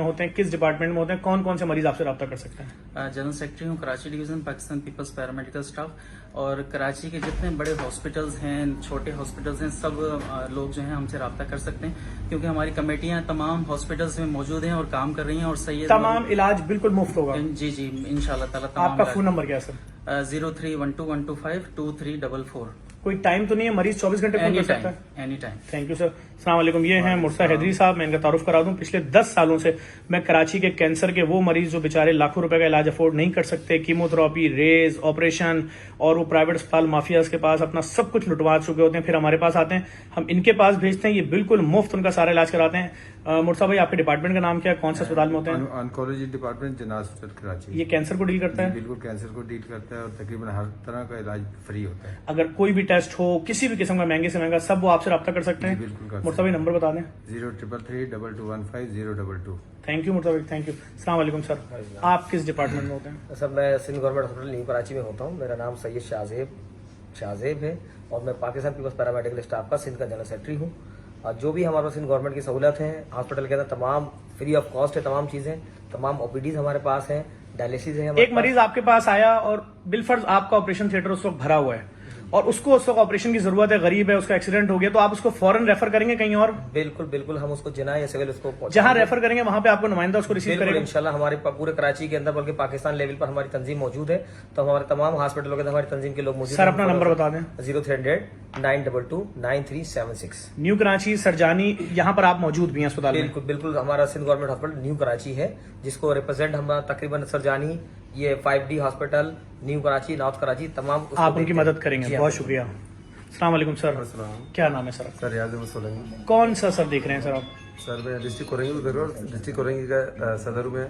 ہوتے ہیں, کس ڈپارٹمنٹ میں ہوتے ہیں, کون کون سے مریض آپ سے رابطہ کر سکتے ہیں؟ جنرل سیکرٹری ہوں Karachi division Pakistan peoples paramedical staff, اور کراچی کے جتنے بڑے ہاسپٹلز ہیں, چھوٹے ہاسپٹلز ہیں, سب لوگ جو ہیں ہم سے رابطہ کر سکتے ہیں, کیونکہ ہماری کمیٹیاں تمام ہاسپٹلز میں موجود ہیں اور کام کر رہی ہیں. اور سید تمام علاج بالکل مفت ہوگا؟ جی جی انشاءاللہ تعالیٰ. آپ کا فون نمبر کیا ہے سر؟ 031212522344. کوئی ٹائم تو نہیں ہے, مریض 24 گھنٹے فون کر سکتا ہے؟ Any time. Thank you sir. السلام علیکم, یہ ہیں مرتضیٰ حیدری صاحب. میں ان کا تعارف کرا دوں, پچھلے 10 سالوں سے میں کراچی کے کینسر کے وہ مریض جو بیچارے لاکھوں روپے کا علاج افورڈ نہیں کر سکتے, کیمو تھراپی, ریز, آپریشن, اور وہ پرائیویٹ اسپتال مافیاز کے پاس اپنا سب کچھ لٹوا چکے ہوتے ہیں, پھر ہمارے پاس آتے ہیں, ہم ان کے پاس بھیجتے ہیں, یہ بالکل مفت ان کا سارا علاج کراتے ہیں. مرتضیٰ بھائی, آپ کے ڈپارٹمنٹ کا نام کیا ہے, کون سے اسپتال میں ہوتے ہیں؟ Oncology department general hospital Karachi. یہ کینسر کو ڈیل کرتا ہے؟ بالکل کینسر کو ڈیل کرتا ہے, اور تقریباً ہر طرح کا علاج فری ہوتا ہے. اگر کوئی بھی ٹیسٹ ہو کسی بھی قسم کا, مہنگے سے مہنگا, سب وہ آپ سے رابطہ کر سکتے ہیں. بالکل. مرتضیٰ بھائی نمبر بتا دیں. 03332215 تھینک یو مرتضیٰ بھائی, تھینک یو. السلام علیکم سر, آپ کس ڈپارٹمنٹ میں ہوتے ہیں؟ سر میں Sindh government hospital new Karachi میں ہوتا ہوں. میرا نام سید شاہزیب ہے, اور میں پاکستان پیپلز پیرامیڈیکل اسٹاف کا سندھ کا جنرل سیکرٹری ہوں. اور جو بھی ہمارے پاس سندھ گورنمنٹ کی سہولت ہیں ہاسپٹل کے اندر, تمام فری آف کاسٹ ہے, تمام چیزیں, تمام OPDs ہمارے پاس ہیں, ڈائلسس ہے. ایک مریض آپ کے پاس آیا اور بالفرض آپ کا آپریشن تھیٹر اس وقت بھرا ہوا ہے, اور اس کو اس وقت آپریشن کی ضرورت ہے, غریب ہے, اس کا ایکسیڈنٹ ہو گیا, تو آپ اس کو فوراً ریفر کریں گے کہیں اور؟ بالکل ہم اس کو جنا یا سول اس کو جہاں ریفر کریں گے وہاں پہ آپ کو نمائندہ اس کو ریسیو کرے گا انشاءاللہ. ہمارے پورے کراچی کے اندر بلکہ پاکستان لیول پر ہماری تنظیم موجود ہے, تو ہمارے تمام ہاسپٹلوں کے اندر ہماری تنظیم کے لوگ موجود ہیں. سر اپنا نمبر بتا دیں. 0300-922-9376. نیو کراچی سرجانی, یہاں پر آپ موجود بھی ہیں اسپتال میں؟ بالکل ہمارا Sindh government hospital new Karachi ہے, جس کو ریپرزینٹ ہمارا تقریباً سرجانی, یہ 5D hospital new Karachi, north Karachi, تمام آپ ان کی مدد کریں گے. بہت شکریہ. السلام علیکم سر. کیا نام ہے سر؟ سر ریاض احمد سولنگی. کون سا سر دیکھ رہے ہیں سر آپ؟ سر میں ڈسٹرکٹ کورنگی میں دیکھ رہا ہوں, ڈسٹرکٹ کورنگی کا صدر ہوں میں.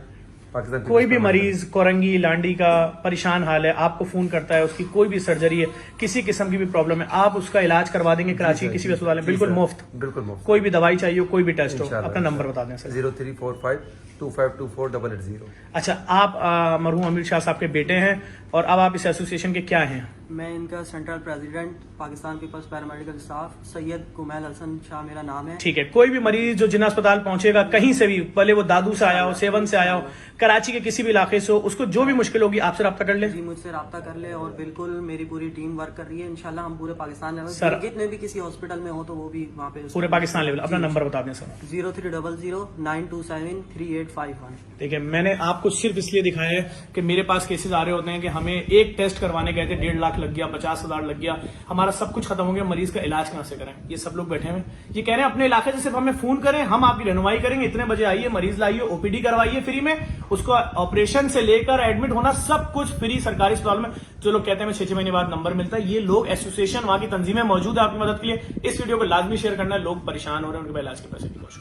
پاکستان کوئی بھی مریض کورنگی لانڈی کا پریشان حال ہے, آپ کو فون کرتا ہے, اس کی کوئی بھی سرجری ہے, کسی قسم کی بھی پرابلم ہے, آپ اس کا علاج کروا دیں گے کراچی کسی بھی اسپتال میں, بالکل مفت. بالکل مفت. کوئی بھی دوائی چاہیے ہو, کوئی بھی ٹیسٹ ہو, اپنا نمبر بتا دیں سر. 0345252480. اچھا, آپ مرحوم امیر شاہ صاحب کے بیٹے ہیں, اور اب آپ اس ایسوسیشن کے کیا ہیں؟ میں ان کا central president Pakistan peoples paramedical staff, Syed Kumail Hasan Shah میرا نام ہے. ٹھیک ہے, کوئی بھی مریض جو جنہ اسپتال پہنچے گا کہیں سے بھی, پہلے وہ دادو سے آیا ہو, سیون سے آیا ہو, کراچی کے کسی بھی علاقے سے ہو, اس کو جو بھی مشکل ہوگی آپ سے رابطہ کر لے. جی مجھ سے رابطہ کر لے, اور بالکل میری پوری ٹیم ورک کر رہی ہے. انشاءاللہ ہم پورے پاکستان لیول, گلگت میں بھی کسی ہاسپٹل میں ہو تو وہ بھی وہاں پہ پورے پاکستان لیول. اپنا نمبر بتا دیں سر. 0300-927-3851. ٹھیک ہے, میں نے آپ کو صرف اس لیے دکھایا ہے کہ میرے پاس کیسز آ رہے ہوتے ہیں کہ ہمیں ایک ٹیسٹ کروانے گئے تھے 1.5 لاکھ لگ گیا, 50,000 لگ گیا, ہمارا سب کچھ ختم ہو گیا, مریض کا علاج کہاں سے کریں؟ یہ سب لوگ بیٹھے ہوئے یہ کہہ رہے ہیں اپنے علاقے سے صرف ہمیں فون کریں, ہم آپ کی رہنمائی کریں گے, اتنے بجے آئیے, مریض لائیے, OPD کروائیے فری میں, اس کو آپریشن سے لے کر ایڈمٹ ہونا سب کچھ فری سرکاری اسپتال میں. جو لوگ کہتے ہیں 6 مہینے بعد نمبر ملتا ہے, یہ لوگ ایسوسیشن وہاں کی تنظیمیں موجود ہے آپ کی مدد کے لیے. اس ویڈیو کو لازمی شیئر کرنا ہے, لوگ پریشان ہو رہے ہیں, ان کے علاج کے پیسے کی کوشش.